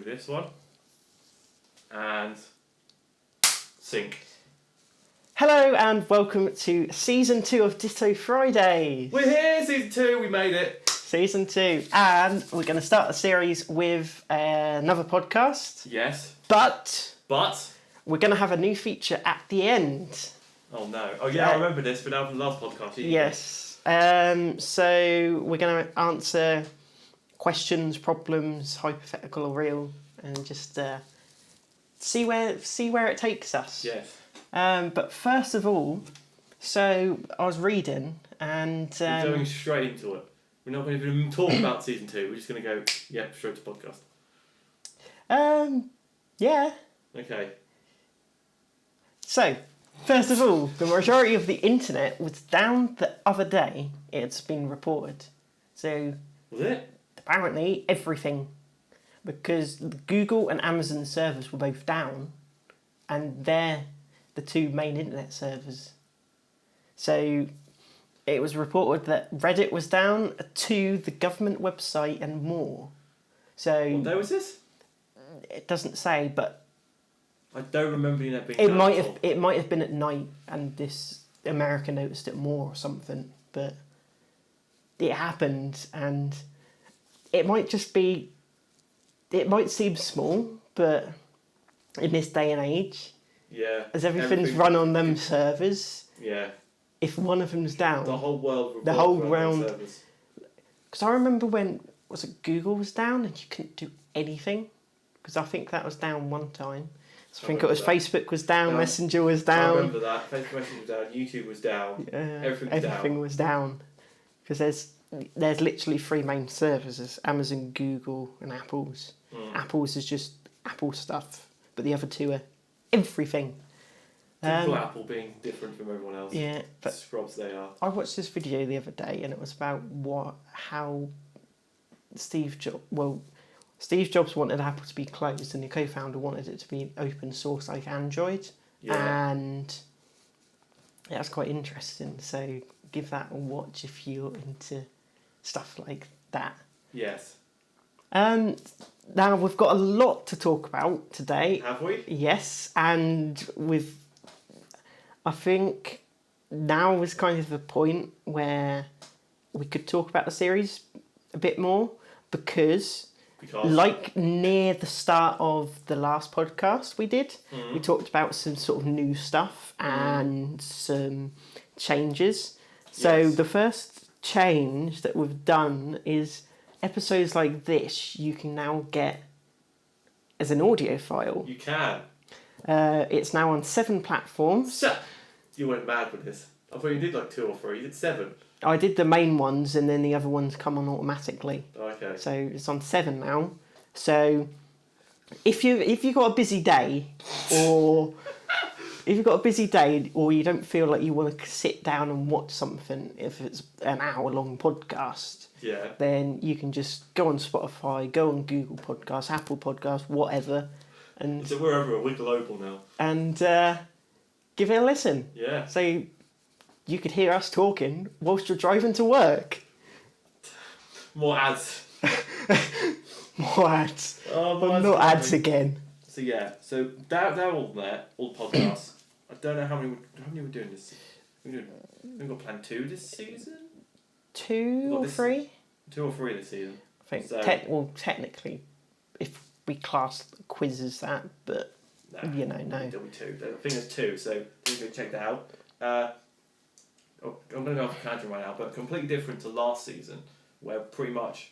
This one and sync. Hello and welcome to Season 2 of Ditto Fridays. We're here, Season 2, we made it. Season 2, and we're going to start the series with another podcast. Yes. But we're going to have a new feature at the end. Oh no. Oh yeah, I remember this, but now from the last podcast. Yes. So we're going to answer questions, problems, hypothetical or real, and just see where it takes us. Yes. But first of all, so I was reading and we're going straight into it. We're not going to even talk about Season 2. We're just going to go, straight to podcast. Yeah. Okay. So, first of all, the majority of the internet was down the other day. It's been reported. So, was it? Apparently, everything. Because Google and Amazon servers were both down. And they're the two main internet servers. So, it was reported that Reddit was down to the government website and more. So, what day was this? It doesn't say, but I don't remember that being. It might have been at night, and this America noticed it more or something. But it happened, and it might just be. It might seem small, but in this day and age, as everything's run on them servers, if one of them's down, the whole world, servers. Because I remember when Google was down and you couldn't do anything. Because I think that was down one time. So I think it was that. Facebook was down, Messenger was down. I remember that. Facebook Messenger was down, YouTube was down, everything was down. Because there's literally three main servers. There's Amazon, Google and Apple's. Apple's is just Apple stuff. But the other two are everything. Typical Apple being different from everyone else. Yeah. But scrubs they are. I watched this video the other day and it was about how Steve Jobs wanted Apple to be closed and the co-founder wanted it to be open source like Android. Yeah. And that's quite interesting. So give that a watch if you're into stuff like that. Yes. Now we've got a lot to talk about today. Have we? Yes. And I think now is kind of the point where we could talk about the series a bit more because like near the start of the last podcast we did, we talked about some sort of new stuff and some changes. So the first change that we've done is episodes like this you can now get as an audio file. You can. It's now on 7 platforms. You went mad with this. I thought you did like 2 or 3. You did 7. I did the main ones and then the other ones come on automatically. Okay. So it's on 7 now. So if you've got a busy day or you don't feel like you want to sit down and watch something, if it's an hour-long podcast, then you can just go on Spotify, go on Google Podcasts, Apple Podcasts, whatever. And so we're everywhere. We're global now. And give it a listen. Yeah. So you could hear us talking whilst you're driving to work. More ads. More ads. Not ads again. So so they're all there, all podcasts. I don't know how many we're doing this. We've got plan 2 this season. 2 or 3? 2 or 3 this season. I think. Technically, if we class quizzes that, but no. There'll be 2. I think there's 2. So you can check that out. I'm going to go off the tangent right now, but completely different to last season, where pretty much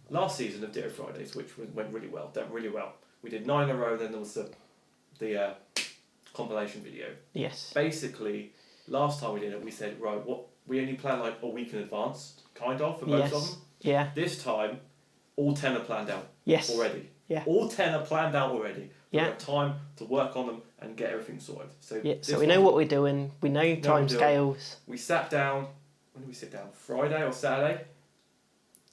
last season of Ditto Fridays, which went really well, done really well. We did 9 in a row, then there was the compilation video. Yes. Basically, last time we did it, we said, right, we only plan like a week in advance, kind of, for most of them. Yeah. This time, all 10 are planned out. Yes. Already. Yeah. All 10 are planned out already. Yeah. We have time to work on them and get everything sorted. So we know what we're doing. We know time scales. We sat down. When did we sit down? Friday or Saturday?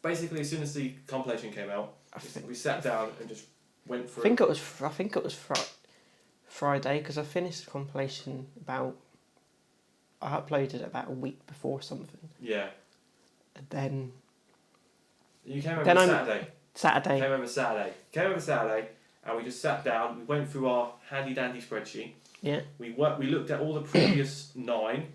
Basically, as soon as the compilation came out, we sat down and just went through. I think it was Friday because I finished the compilation I uploaded it about a week before something. Yeah. And then You came over on Saturday. Saturday. Came over Saturday, and we just sat down. We went through our handy dandy spreadsheet. Yeah. We looked at all the previous 9,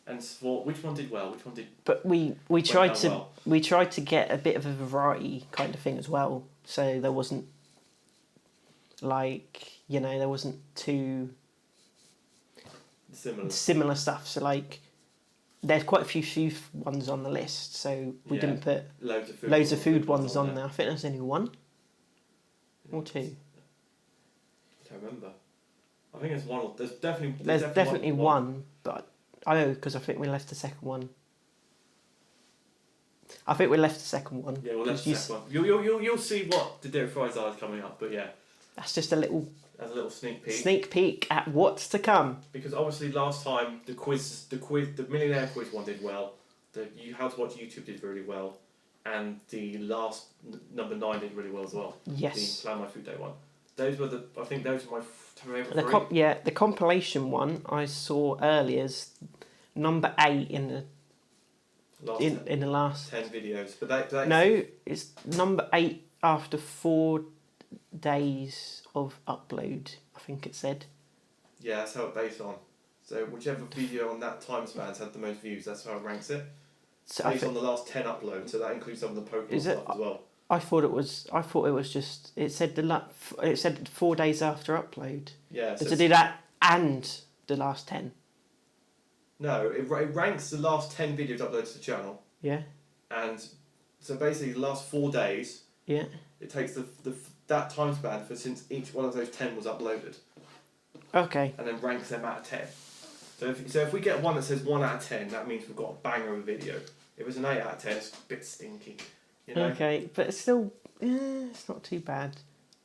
and thought which one did well, which one did. But we tried to well. we tried to get a bit of a variety kind of thing as well. So there wasn't like, you know, there wasn't too similar stuff. So like, there's quite a few food ones on the list. So we didn't put loads of food ones on there. I think there's only 1 or 2. I don't remember. I think there's 1. There's definitely one, but I know because I think we left the second one. Yeah, we'll left the second one. You'll see what the Ditto Fridays are coming up, but yeah. That's just a little sneak peek. Sneak peek at what's to come. Because obviously last time the Millionaire Quiz one did well. The How to Watch YouTube did really well, and the last number 9 did really well as well. Yes. The Plan My Food Day one. Those were my favourite 3. The compilation one I saw earlier is number 8 in the in the last 10 videos. But no, it's number 8 after 4 days of upload. I think it said. Yeah, that's how it's based on. So whichever video on that time span had the most views, that's how it ranks it. So based on the last 10 uploads, so that includes some of the Pokemon stuff as well. I thought it was just. It said 4 days after upload. Yeah. So to do that and the last 10. No, it ranks the last 10 videos uploaded to the channel. Yeah. And so basically, the last 4 days. Yeah. It takes that time span for since each one of those 10 was uploaded. Okay. And then ranks them out of 10. So if we get one that says 1 out of 10, that means we've got a banger of a video. If it's an 8 out of 10, it's a bit stinky. You know? Okay, but it's still, it's not too bad.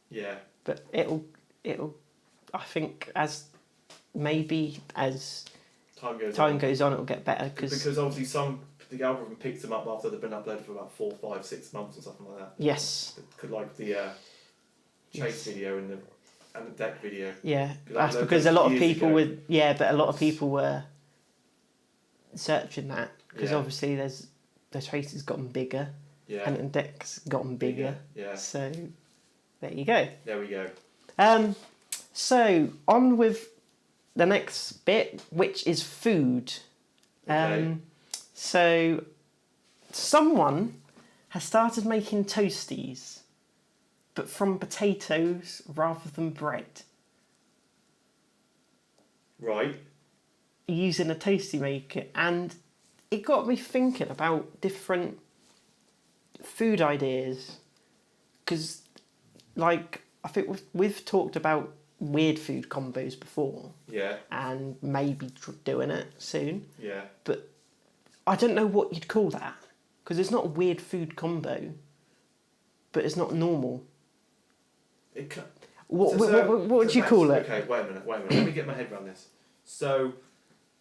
Yeah. But it'll. I think as time goes on, it'll get better because obviously the algorithm picks them up after they've been uploaded for about 4, 5, 6 months or something like that. Yes. Could like the chase video and the deck video. Yeah, that's because a lot of people but a lot of people were searching that because obviously the chase has gotten bigger. Yeah. And the deck's gotten bigger. Yeah. So there you go. There we go. So on with the next bit, which is food. Okay. So someone has started making toasties, but from potatoes rather than bread. Right. Using a toasty maker, and it got me thinking about different food ideas, because like I think we've talked about weird food combos before. Yeah. And maybe doing it soon. Yeah. But I don't know what you'd call that, because it's not a weird food combo, but it's not normal. What would you call it? Okay, wait a minute. Let me get my head around this. So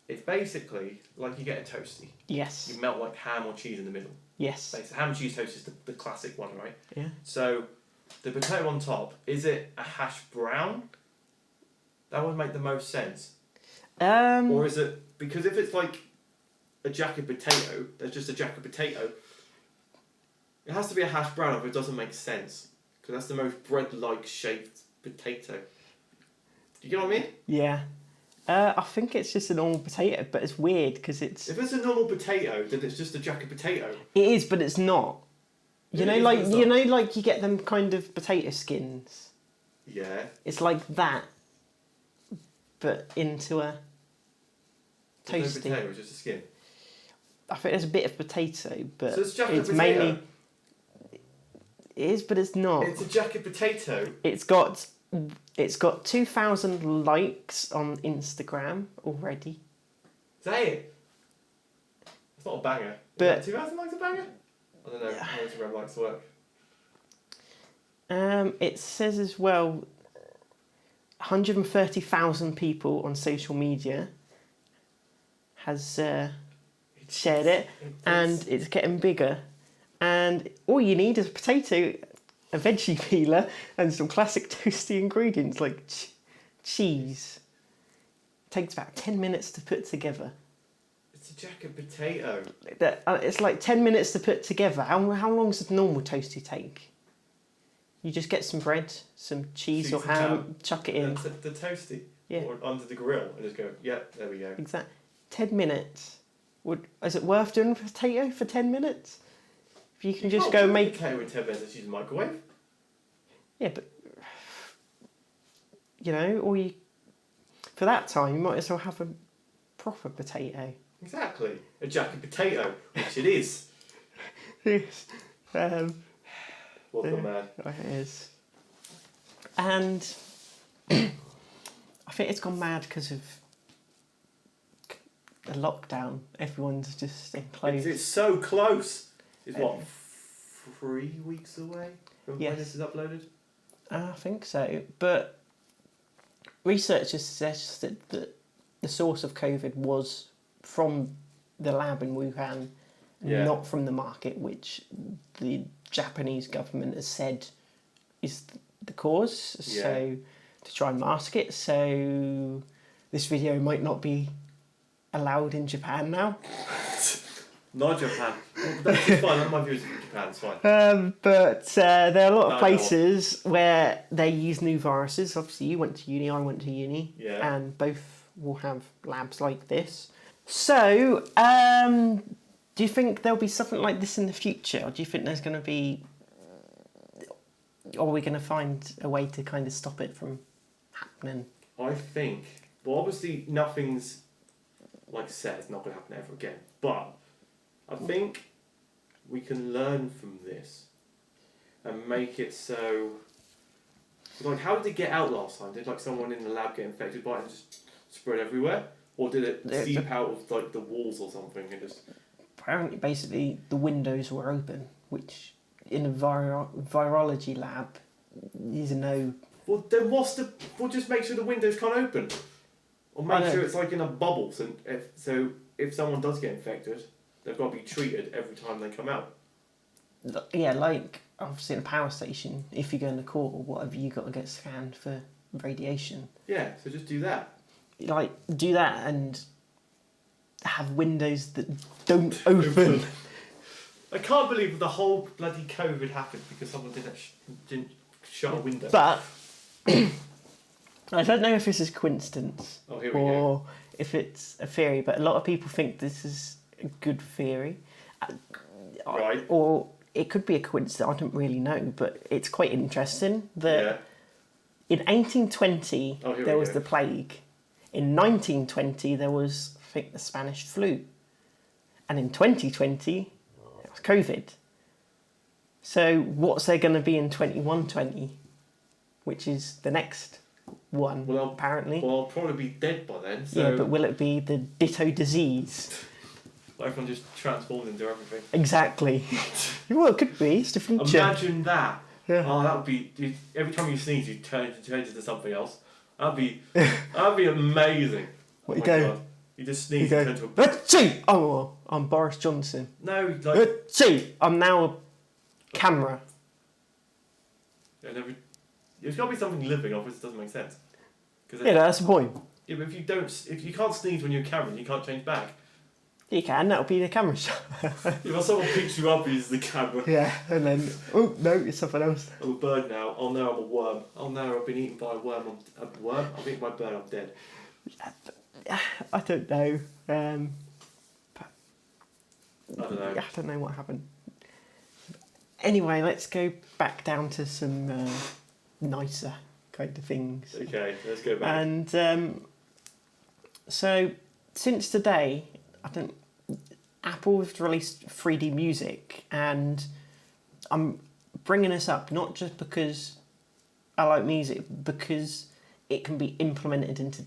it's basically like you get a toasty. Yes. You melt like ham or cheese in the middle. Yes. Basically, ham and cheese toast is the classic one, right? Yeah. So the potato on top, is it a hash brown? That would make the most sense. Or is it, because if it's like a jacket potato, there's just a jacket potato. It has to be a hash brown if it doesn't make sense, because that's the most bread-like shaped potato. Do you get what I mean? Yeah. I think it's just a normal potato, but it's weird because it's. If it's a normal potato, then it's just a jacket potato. It is, but it's not. You know, like you get them kind of potato skins. Yeah. It's like that, but into a toasty. No potato, it's just a skin. I think there's a bit of potato, but so it's potato. Mainly. It is, but it's not. It's a jacket potato. It's got 2,000 likes on Instagram already. Is that it? It's not a banger. But 2,000 likes a banger? I don't know how Instagram likes work. It says as well, 130,000 people on social media has shared it, and it's getting bigger. And all you need is a potato, a veggie peeler, and some classic toasty ingredients like cheese. It takes about 10 minutes to put together. It's a jacket potato. It's like 10 minutes to put together. How long does a normal toasty take? You just get some bread, some cheese or Cheese and ham, chuck it in. The toasty. Yeah. Or under the grill and just go, yep, there we go. Exactly. 10 minutes. Is it worth doing a potato for 10 minutes? If you can just go can't make... cook a potato in 10 minutes and use a microwave. Yeah, but... You know, or you... For that time, you might as well have a proper potato. Exactly. A jacket potato, which it is. Yes. Welcome, man. It is. And I think it's gone mad because of the lockdown. Everyone's just enclosed. It's so close. It's what, 3 weeks away from when this is uploaded? I think so. But researchers suggested that the source of COVID was from the lab in Wuhan, not from the market, which the Japanese government has said is the cause. Yeah. So to try and mask it. So this video might not be allowed in Japan now. Not Japan. That's fine. None of my viewers are from Japan. It's fine. But there are a lot of places where they use new viruses. Obviously, you went to uni, I went to uni. Yeah. And both will have labs like this. So, do you think there'll be something like this in the future? Or do you think there's going to be... Or are we going to find a way to kind of stop it from happening? I think... Well, obviously, nothing's... Like said, it's not going to happen ever again. But I think we can learn from this and make it so... Like, how did it get out last time? Did, like, someone in the lab get infected by it and just spread everywhere? Or did it seep out of, like, the walls or something and just... Apparently, basically, the windows were open, which in a virology lab is a no... Well, then we'll just make sure the windows can't open. Or make sure it's like in a bubble, so if someone does get infected, they've got to be treated every time they come out. Yeah, like obviously in a power station, if you go in the court or whatever, you got to get scanned for radiation. Yeah, so just do that. Like, do that and have windows that don't open. I can't believe the whole bloody COVID happened because someone didn't shut a window. But... I don't know if this is coincidence or if it's a theory, but a lot of people think this is a good theory. Right. Or it could be a coincidence, I don't really know, but it's quite interesting that in 1820 there was the plague. In 1920 there was, I think, the Spanish flu. And in 2020 it was COVID. So what's there going to be in 2120, which is the next one, apparently. Well, I'll probably be dead by then. So yeah, but will it be the Ditto disease? Everyone just transforms into everything. Exactly. Well, it could be. It's the future. Imagine that. Yeah. Oh, that would be... Every time you sneeze, you turn into something else. That'd be amazing. What you go? God. You just sneeze and turn to a... Achoo! Oh, I'm Boris Johnson. No, like... Achoo! I'm now a camera. There's got to be something living, otherwise it doesn't make sense. Yeah, that's the point. Yeah, but if you can't sneeze when you're a camera, you can't change back. You can, that'll be the camera shot. If someone picks you up, it's the camera. Yeah, and then, oh no, it's something else. I'm a bird now. Oh no, I'm a worm. Oh no, I've been eaten by a worm. I'm a worm? I've eaten by a bird, I'm dead. I don't know. I don't know. I don't know what happened. Anyway, let's go back down to some nicer kind of things. Okay, let's go back. And so, since today, Apple has released 3D music, and I'm bringing this up not just because I like music, because it can be implemented into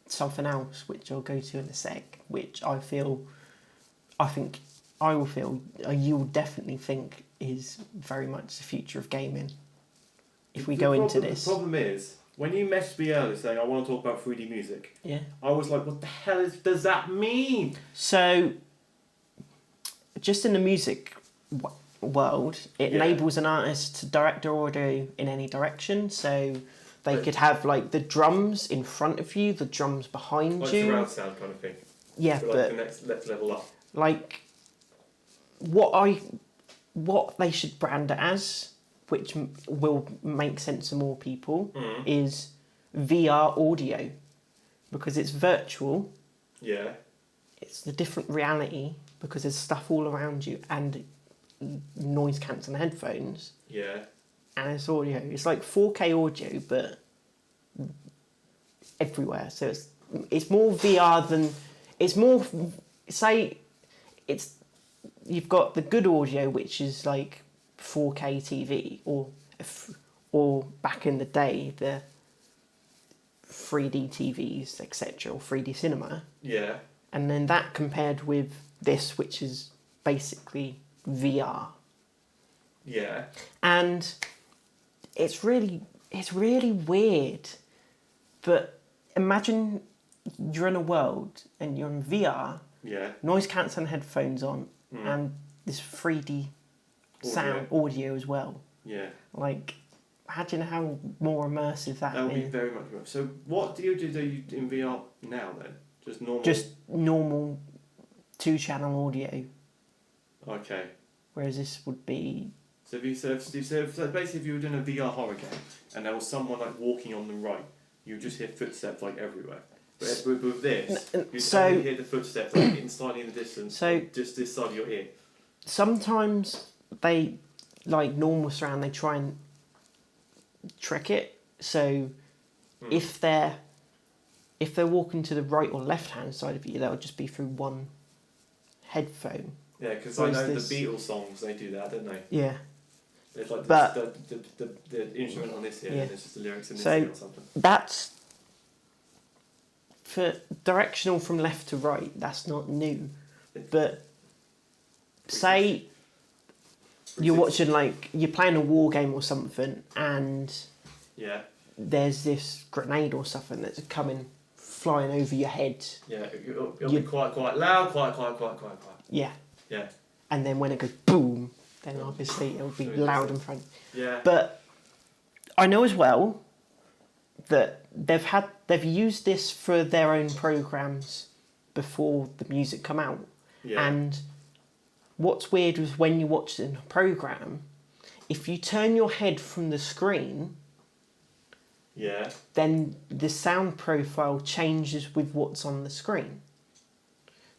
something else, which I'll go to in a sec, which you'll definitely think is very much the future of gaming. If we go into this. The problem is, when you messaged me earlier saying I want to talk about 3D music, I was like, what the hell does that mean? So, just in the music world, it enables an artist to direct their audio in any direction. So they could have like the drums in front of you, the drums behind like you. Surround sound kind of thing. Yeah, so but like the next level up. Like what they should brand it as which will make sense to more people, Mm. is VR audio, because it's virtual. Yeah. It's the different reality because there's stuff all around you and noise cancelling headphones. Yeah. And it's audio. It's like 4K audio, but everywhere. So it's more VR than it's more. Say it's you've got the good audio, which is like 4K TV, or back in the day the 3D TVs, etc., or 3D cinema. Yeah. And then that compared with this, which is basically VR. Yeah. And it's really weird. But imagine you're in a world and you're in VR, Yeah. noise cancelling headphones on, and this 3D sound audio as well. Yeah. Like, imagine how more immersive that That would be is. very much more. So what do you do in VR now then? Just normal? Just normal 2-channel audio, Okay. whereas this would be... So basically if you were doing a VR horror game and there was someone like walking on the right, you would just hear footsteps like everywhere. But with this, you only hear the footsteps like inside in the distance, So just this side of your ear. sometimes they, like normal surround, they try and trick it. So if they're walking to the right or left hand side of you, that would just be through one headphone. Yeah, because So I is know this- the Beatles songs, they do that, don't they? Yeah. It's like But- the instrument on this here, Yeah. and it's just the lyrics in this So- here or something. That's for directional from left to right. That's not new, but say you're watching, like you're playing a war game or something, and Yeah. there's this grenade or something that's coming flying over your head. Yeah, it'll be quite loud, quiet. Yeah, Yeah. and then when it goes boom, then obviously it'll be loud in front. Yeah. But I know as well that they've used this for their own programs before the music come out. Yeah. And what's weird is when you watch it in a program, if you turn your head from the screen, Yeah. then the sound profile changes with what's on the screen.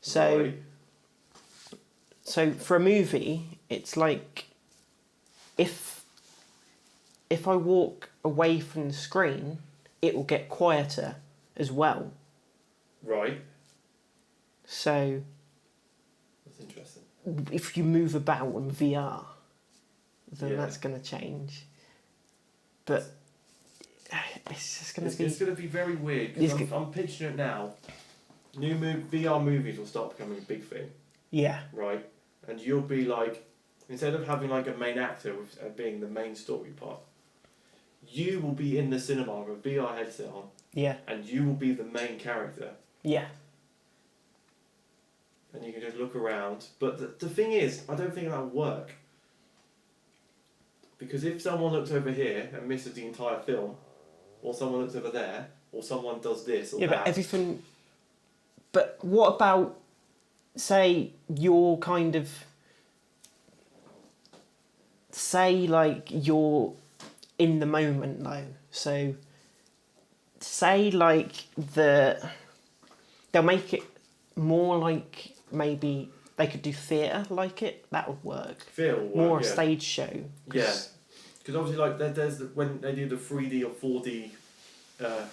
So, Right. so for a movie, it's like if I walk away from the screen, it will get quieter as well. Right. So That's interesting. if you move about in VR, then Yeah. that's going to change. But it's just going to be... It's going to be very weird, It's because I'm picturing it now. VR movies will start becoming a big thing, Yeah, right? And you'll be like, instead of having like a main actor with, being the main story part, you will be in the cinema with a VR headset on, yeah, and you will be the main character. yeah. And you can just look around. But the thing is, I don't think that will work. Because if someone looks over here and misses the entire film, or someone looks over there, or someone does this or Yeah, that... but everything... But what about, say, you're kind of... Say, like, you're in the moment, though. So, say, like, they'll make it more like maybe they could do theatre like it. That would work. Theatre will work, More a yeah. stage show. Yeah. Because obviously, like, there's when they do the 3D or 4D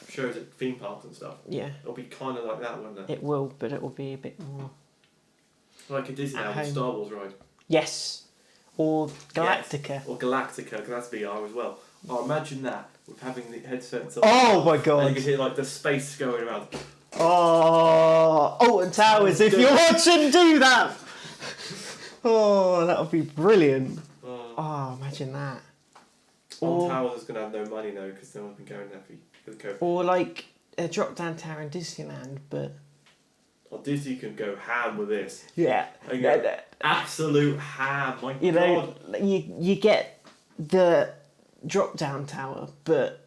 shows at theme parks and stuff, Yeah, it'll be kind of like that, won't it? it will, but it will be a bit more... Like a Disneyland Star Wars ride. Yes. Or Galactica. Yes. Or Galactica, because that's VR as well. Oh, imagine that, with having the headsets on. Oh my And god. you can hear, like, the space going around. Oh, Alton Towers, if you're watching, do that! Oh, that would be brilliant. Oh, imagine that. Old Or, Towers is going to have no money now, because no one's been going there for COVID. or like a drop down tower in Disneyland, but... Or Disney can go ham with this. Yeah. They go absolute ham, my You god. know, you get the drop down tower, but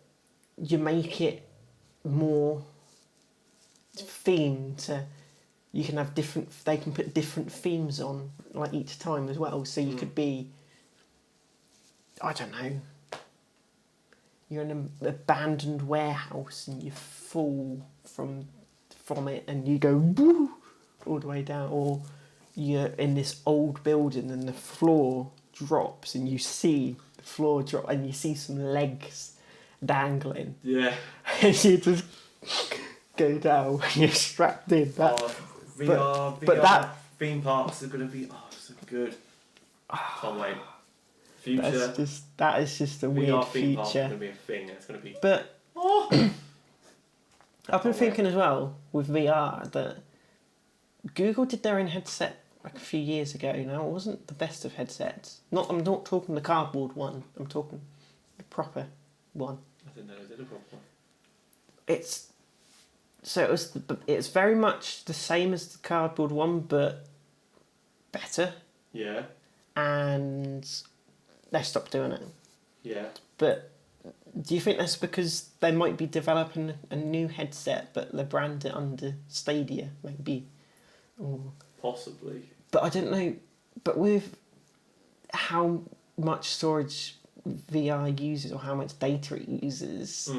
you make it more themed to... You can have different... They can put different themes on, like, each time as well. So you could be... I don't know. You're in an abandoned warehouse and you fall from it and you go woo all the way down, or you're in this old building and the floor drops and you see the floor drop and you see some legs dangling. Yeah. And you just go down and you're strapped in. VR, but that theme parks are going to be so good. Can't wait. Future. That is just a VR weird theme parks are future. going to be a thing. It's going to be. But I've been thinking as well with VR that Google did their own headset like a few years ago. Now it wasn't the best of headsets. I'm not talking the cardboard one. I'm talking the proper one. I didn't know they did a proper one. It's very much the same as the cardboard one, but better. Yeah. And they stopped doing it. Yeah. But do you think that's because they might be developing a new headset, but they brand it under Stadia, maybe? Or... Possibly. But I don't know. But with how much storage VR uses or how much data it uses,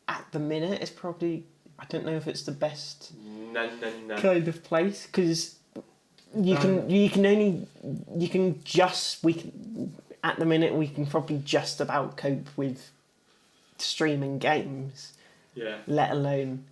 at the minute, it's probably... I don't know if it's the best kind of place, because at the minute we can probably just about cope with streaming games. Yeah. Let alone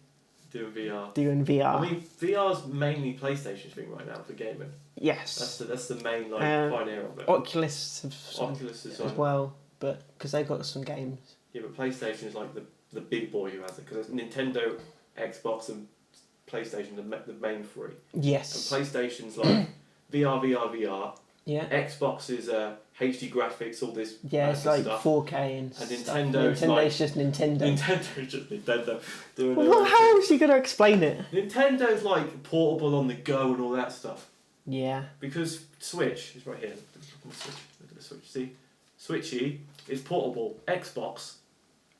doing VR. VR. I mean, VR's mainly PlayStation's thing right now for gaming. Yes. That's the main pioneer of it. Oculus is as well, but because they got some games. Yeah, but PlayStation is like the big boy who has it, because Nintendo, Xbox, and PlayStation are the main three. Yes. And PlayStation's like VR. Yeah. Xbox is HD graphics, all this. Yeah, it's like stuff. 4K and Nintendo's Nintendo's just Nintendo. Nintendo's just Nintendo doing their Well, own how thing. else are you going to explain it? Nintendo's like portable on the go and all that stuff. Yeah. Because Switch is right here. Look at the Switch. See, Switchy is portable. Xbox.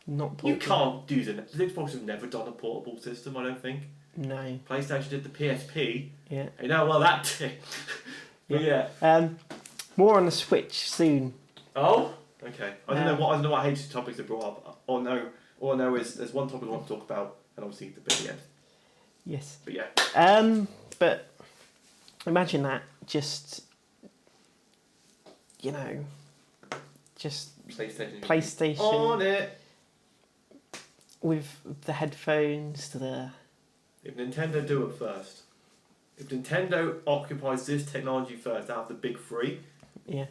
Not portable. You can't do the Xbox have never done a portable system, I don't think. No. PlayStation did the PSP. Yeah. You know, well that did. But yeah. More on the Switch soon. Oh, okay. I don't know what HT topics they brought up. All I know is there's one topic I want to talk about, and obviously the bit at the end. Yes. But yeah. But imagine that, just PlayStation on it. with the headphones, If Nintendo do it first, if Nintendo occupies this technology first out of the big three, yeah.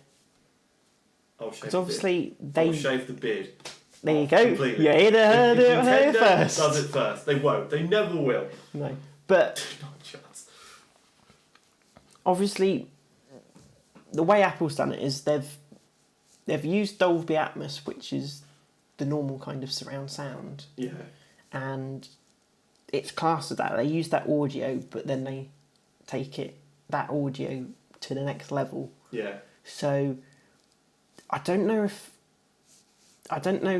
I'll shave. Because obviously I'll shave the beard. There you go. Completely. You heard it If here Nintendo first. does it first. They won't. They never will. No, but Not a chance. obviously, the way Apple's done it is they've used Dolby Atmos, which is the normal kind of surround sound. Yeah. And it's classed as that. They use that audio, but then they take that audio to the next level. Yeah. So I don't know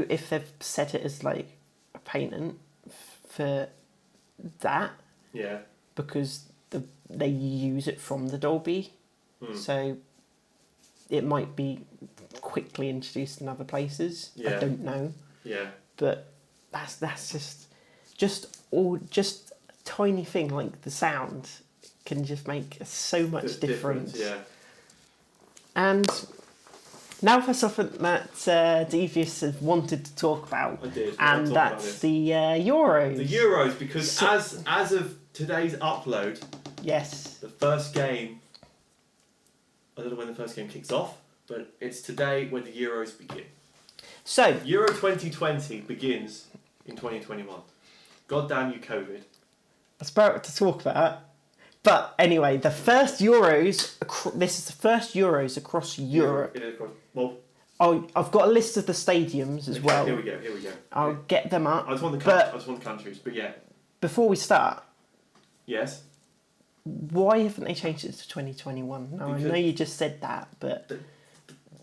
if they've set it as like a patent for that. Yeah. Because they use it from the Dolby. So it might be quickly introduced in other places. Yeah. I don't know. Yeah. But that's just a tiny thing like the sound can just make so much difference. Yeah. And now for something that Devious has wanted to talk about. I did. And that's the Euros. The Euros, because as of today's upload, yes, the first game, I don't know when the first game kicks off, but it's today when the Euros begin. So Euro 2020 begins in 2021. God damn you, COVID. I was about to talk about it. But anyway, the first Euros, this is the first Euros across Europe. Well, I've got a list of the stadiums as well. Here we go. I'll get them up. I just want the countries, but yeah. Before we start, yes. Why haven't they changed it to 2021? Now, I know you just said that, but...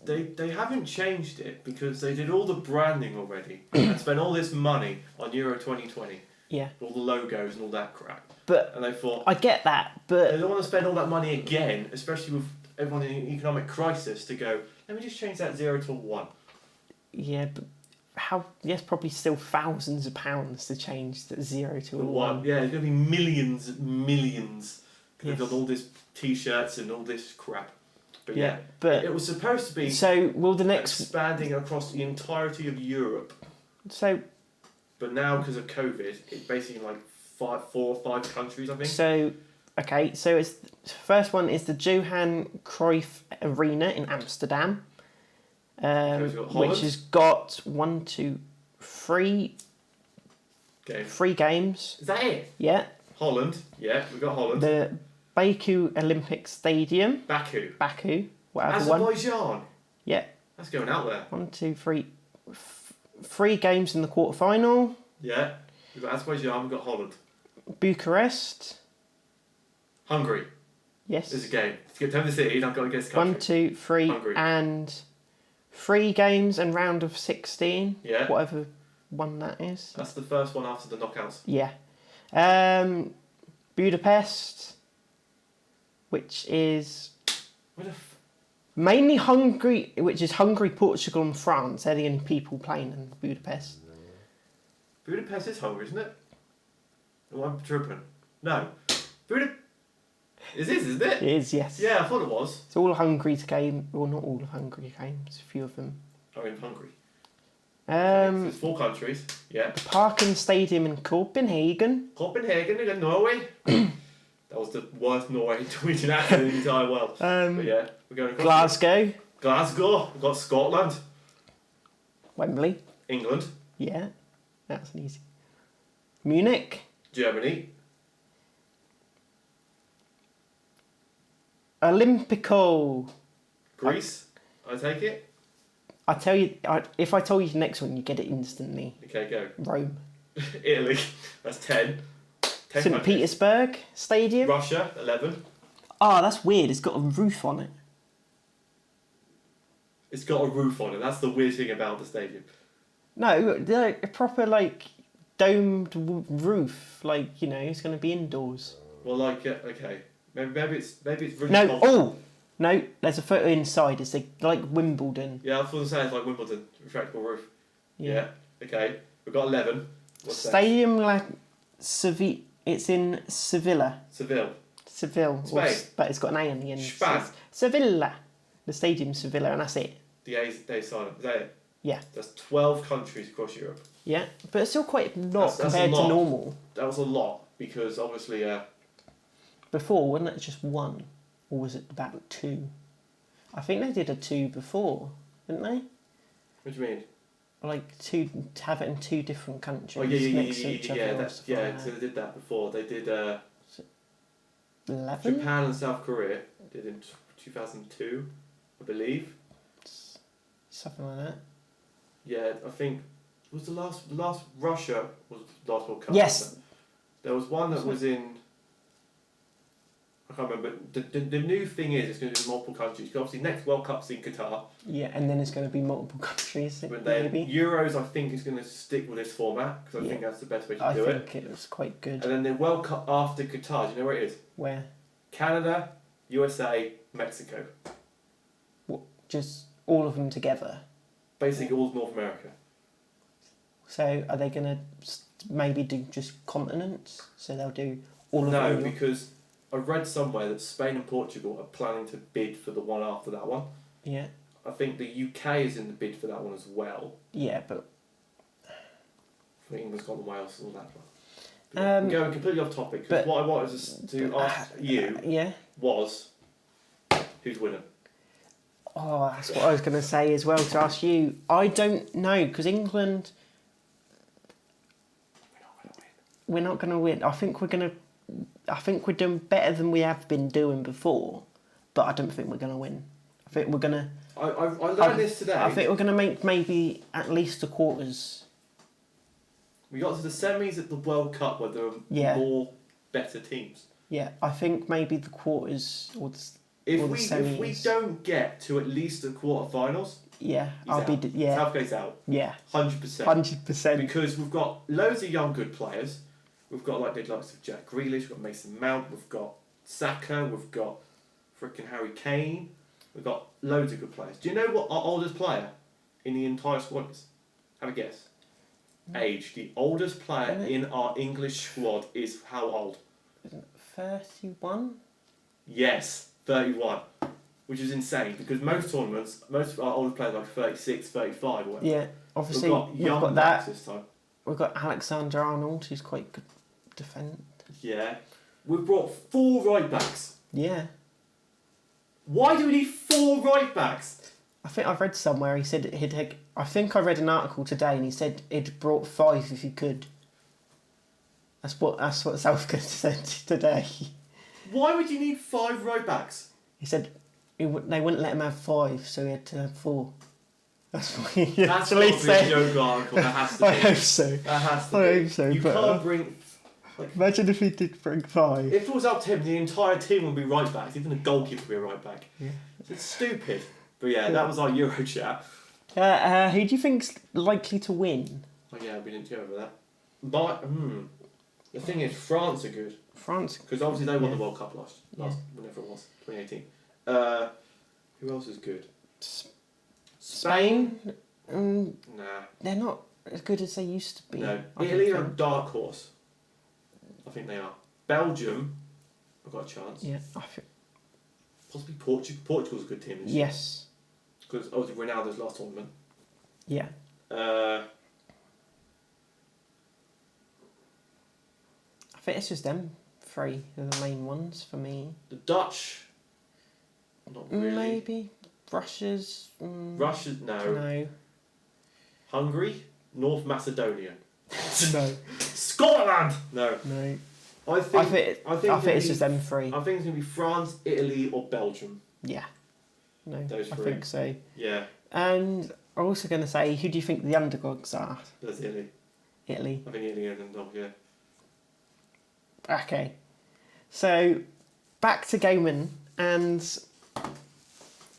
They haven't changed it because they did all the branding already and spent all this money on Euro 2020. Yeah. All the logos and all that crap. And they thought... I get that, but... They don't want to spend all that money again, especially with everyone in an economic crisis, to go, let me just change that 0 to 1. Yeah, but how? Yes, probably still thousands of pounds to change the 0 to a 1. Yeah, it's going to be millions. Because Yes. of all this T-shirts and all this crap. But Yeah, but it was supposed to be so will the next expanding across the entirety of Europe. so But now, because of COVID, it's basically like 4 or 5 countries, I think. so okay, so it's first one is the Johan Cruyff Arena in Amsterdam, So we've got Holland. which has got 1, 2, 3 Okay. 3 games. Is that it? Yeah, Holland. Yeah, we've got Holland. the Baku Olympic Stadium, Baku. whatever one. Azerbaijan. Yeah, That's going out there. 1, 2, 3, 3 games in the quarterfinal. Yeah. We've got Azerbaijan, we've got Holland. Bucharest. Hungary. Yes. There's a game. Tell me the city, I've got to guess the country. 1, 2, 3, Hungary. and 3 games and round of 16. Yeah. Whatever one that is. That's the first one after the knockouts. Yeah. Budapest, which is What the mainly Hungary, which is Hungary, Portugal, and France. They're the only people playing in Budapest. Budapest is Hungary, isn't it? Oh, I'm tripping. No. Budapest. It is, isn't it? It is, yes. Yeah, I thought it was. It's all Hungary's game. Well, not all of Hungary games. A few of them. Oh, in Hungary. So it's 4 countries. Yeah. Parken Stadium in Copenhagen. Copenhagen, in Norway. That was the worst Norwegian accent in the entire world. But yeah, we're going across. Glasgow. Glasgow. We've got Scotland. Wembley. England. Yeah, that's an easy. Munich. Germany. Olympico. Greece. I take it. I tell you, if I told you the next one, you get it instantly. Okay, go. Rome. Italy. That's 10. 10 St. countries. Petersburg Stadium. Russia. 11. Oh, that's weird. It's got a roof on it. It's got a roof on it. That's the weird thing about the stadium. No, like a proper like domed roof. Like, you know, it's going to be indoors. Well, like, okay. Maybe it's really No. cold. Oh, no. There's a photo inside. It's like Wimbledon. Yeah, I was going to say it's like Wimbledon. Retractable roof. Yeah. Okay. We've got 11. What's that? Stadium like Seville. It's in Sevilla. Seville. Seville. Spain. But it's got an A on the end. Spain. Sevilla. The stadium's Sevilla, and that's it. The A's silent. Is that it? Yeah. That's 12 countries across Europe. Yeah, but it's still quite a lot That's a compared lot. to normal. That was a lot because obviously, Before, wasn't it just 1? Or was it about 2? I think they did a 2 before, didn't they? what do you mean? Like to have it in 2 different countries Oh yeah, next to each other. or stuff like so they did that before. They did 11? Japan and South Korea did in 2002, I believe. Something like that. Yeah, I think was the last Russia was the last World Cup. Yes. There was one that was in. I can't remember. The new thing is it's going to be multiple countries. 'Cause obviously, next World Cup's in Qatar. Yeah, and then it's going to be multiple countries, But then maybe. Euros, I think, is going to stick with this format because I think that's the best way to do it. I think it was quite good. And then the World Cup after Qatar, do you know where it is? Where? Canada, USA, Mexico. What, just all of them together? Basically, all of North America. So are they going to maybe do just continents? So they'll do all of No, them? because I read somewhere that Spain and Portugal are planning to bid for the one after that one. Yeah. I think the UK is in the bid for that one as well. Yeah, but... I think England, Scotland, Wales, all that. But we're going completely off topic. 'Cause but- what I wanted to ask you Yeah. was, who's winning? Oh, that's what I was going to say as well, to ask you. I don't know, because England... We're not going to win. I think we're doing better than we have been doing before, but I don't think we're going to win. I think we're going to... I learned this today. I think we're going to make maybe at least the quarters. We got to the semis at the World Cup where there were more better teams. Yeah, I think maybe the quarters or the If or we the semis. if we don't get to at least the quarterfinals, yeah, I'll be Southgate's out. Yeah, 100%. 100%. Because we've got loads of young good players. We've got like the likes of Jack Grealish, we've got Mason Mount, we've got Saka, we've got frickin' Harry Kane, we've got loads of good players. Do you know what our oldest player in the entire squad is? Have a guess. Age. The oldest player in our English squad is how old? 31? Yes, 31. Which is insane because most tournaments, most of our oldest players are like 36, 35 or whatever. Yeah, obviously we've got that. this time. We've got Alexander Arnold, who's quite good defend. Yeah. We've brought 4 right backs. Yeah. Why do we need 4 right backs? I think I've read somewhere he said I think I read an article today and he said he'd brought 5 if he could. That's what Southgate said today. Why would you need 5 right backs? He said they wouldn't let him have 5, so he had to have 4. That's what he actually said. That's a joke article. That has to be. I hope so. That has to I be. hope so. You can't bring. Like, imagine if he did bring 5. If it was up to him, the entire team would be right backs. Even the goalkeeper would be a right back. Yeah. It's stupid. But yeah, that was our Euro chat. Who do you think's likely to win? Oh yeah, we didn't go over that. But the thing is, France are good. France. Because obviously they won the World Cup last whenever it was, 2018. Who else is good? Spain? Nah. They're not as good as they used to be. No. Italy are a dark horse. I think they are. Belgium, I've got a chance. Yeah, I think. Possibly Portugal. Portugal's a good team. Yes. Because obviously Ronaldo's last tournament. Yeah. I think it's just them 3 are the main ones for me. The Dutch, not really. Maybe. Russia's... Russia's, no. No. Hungary, North Macedonia. No. Scotland! No. No. I think it's just them 3. I think it's going to be France, Italy or Belgium. Yeah. No, Those 3. I think so. Yeah. And I'm also going to say, who do you think the underdogs are? That's Italy. Italy. I think Italy are the underdog, yeah. Okay. So, back to gaming, and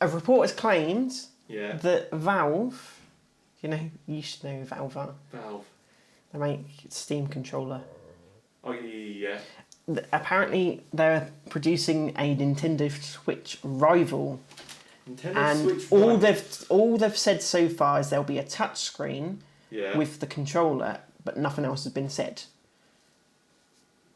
a report has claimed that Valve, you should know who Valve are. Valve. They make Steam controller. Oh, yeah. Apparently, they're producing a Nintendo Switch rival. All they've said so far is there'll be a touchscreen with the controller, but nothing else has been said.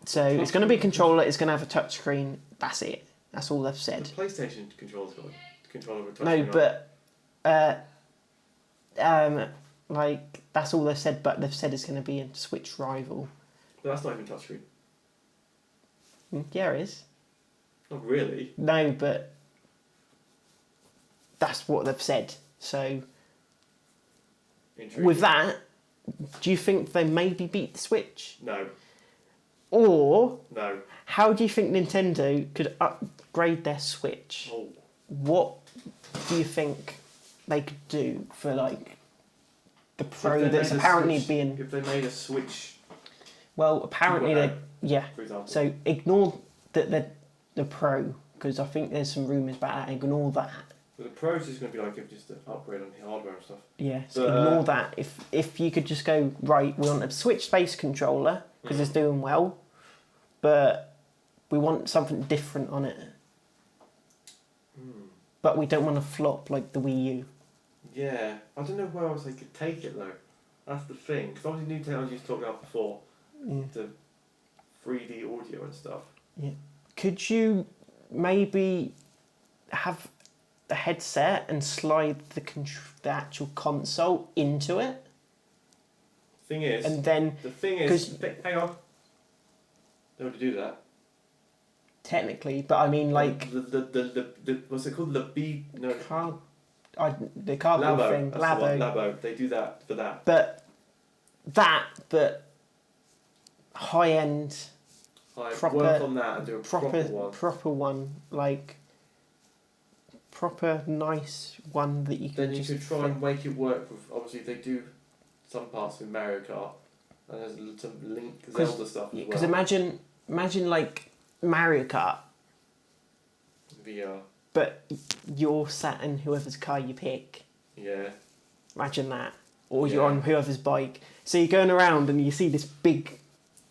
So it's going to be a controller. It's going to have a touchscreen. That's it. That's all they've said. The PlayStation controller's got a controller with a No, touchscreen. but that's all they've said. But they've said it's going to be a Switch rival. But that's not even touchscreen. Yeah, it is. Not really. No, but that's what they've said. So with that, do you think they maybe beat the Switch? No. Or no. How do you think Nintendo could upgrade their Switch? Oh. What do you think they could do for the Pro that's apparently being... If they made a Switch... Well, apparently they... Yeah. For example. So ignore the Pro, because I think there's some rumours about that. Ignore that. But the Pro is just going to be just an upgrade on the hardware and stuff. Yeah, so ignore that. If you could just go, right, we want a Switch-based controller, because it's doing well, but we want something different on it. But we don't want to flop like the Wii U. Yeah, I don't know where else they could take it though. That's the thing. Because obviously new technology was talked about before. Yeah. The 3D audio and stuff. Yeah. Could you maybe have the headset and slide the actual console into it? Thing is, and then hang on. They already do that. Technically, but I mean the what's it called? The cardboard Labo. thing. That's the one, Labo. They do that for that. But high end. Proper, work on that and do a proper one. Proper one, proper nice one that you can. Then you could try and make it work with. Obviously, they do some parts with Mario Kart, and there's some Link Zelda stuff as well. Because imagine Mario Kart. VR. But you're sat in whoever's car you pick. Yeah. Imagine that. Or you're on whoever's bike. So you're going around and you see this big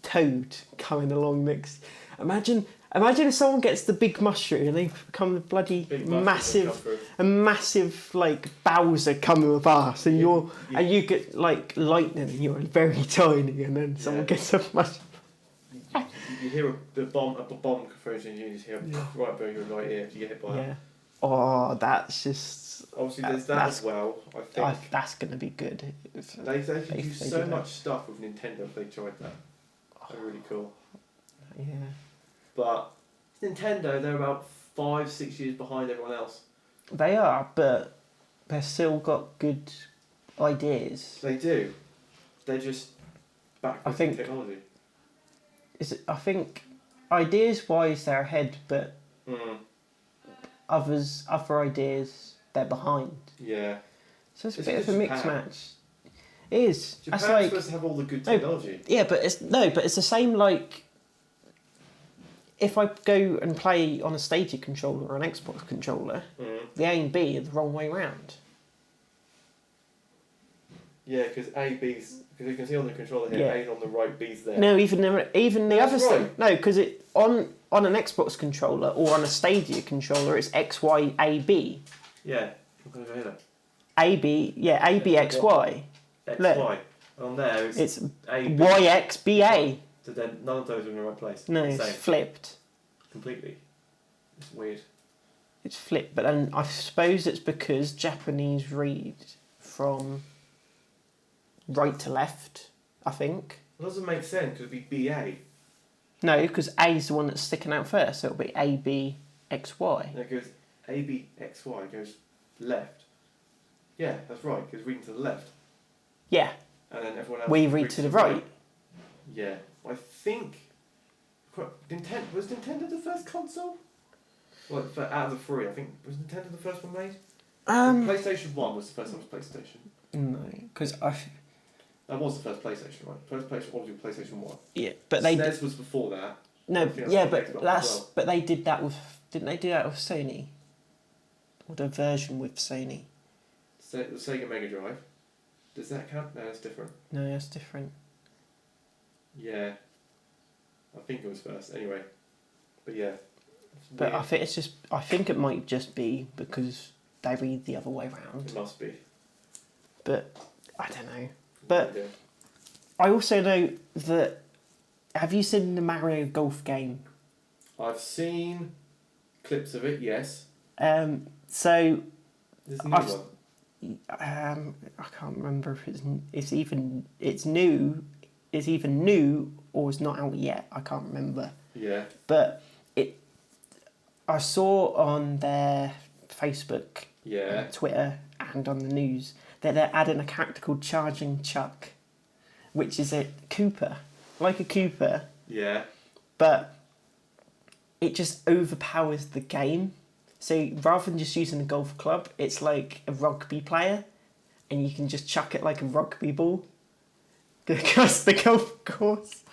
toad coming along next. Imagine Imagine if someone gets the big mushroom and they become the bloody Big mushrooms that come through. a massive like Bowser coming with us, and and you get like lightning and you're very tiny, and then someone gets a mushroom. You hear a bomb goes and you just hear right above your right ear. You get hit by that. Oh, that's just. Obviously, there's that as well. I think that's gonna be good. they use so much stuff with Nintendo. If they tried that, they're really cool. Yeah. But Nintendo, they're about 5-6 years behind everyone else. They are, but they've still got good ideas. They do. They're just backwards in technology. I think ideas-wise they're ahead, but other ideas they're behind. Yeah. So it's a bit of a mixed match. It is. Japan's supposed to have all the good technology. Yeah, but it's the same like. If I go and play on a Stadia controller or an Xbox controller, the A and B are the wrong way round. Yeah, because because you can see on the controller here, A's on the right, B's there. No, even the other right. side. No, because it on an Xbox controller or on a Stadia controller, it's X, Y, A, B. Yeah, I'm going to go here. A, B, A, B, X, Y. X, Look. Y. On there, it's A, B. Y, X, B, A. So then none of those are in the right place. No, it's flipped. Completely. It's weird. It's flipped, but then I suppose it's because Japanese read from right to left, I think. It doesn't make sense because it'd be BA. No, because A is the one that's sticking out first, so it'll be A, B, X, Y. And it goes A, B, X, Y, goes left. Yeah, that's right, because reading to the left. Yeah. And then everyone else We read to the right. Yeah. I think... was Nintendo the first console? Well, out of the three, I think... Was Nintendo the first one made? PlayStation 1 was the first one was PlayStation. No, because That was the first PlayStation, right? First PlayStation, obviously PlayStation 1. Yeah, but they... SNES was before that. No, yeah, but they did that with... Didn't they do that with Sony? Or the version with Sony? The Sega Mega Drive. Does that count? No, that's different. No, that's different. Yeah. I think it was first. Anyway. But yeah. But I think I think it might just be because they read the other way round. It must be. But I don't know. But I also know that... Have you seen the Mario Golf game? I've seen clips of it, yes. So... There's a new one. I can't remember if it's new or it's not out yet. I can't remember. Yeah. But I saw on their Facebook, Twitter, and on the news that they're adding a character called Charging Chuck, which is a Koopa, like a Koopa. Yeah. But it just overpowers the game. So rather than just using a golf club, it's like a rugby player, and you can just chuck it like a rugby ball across the golf course.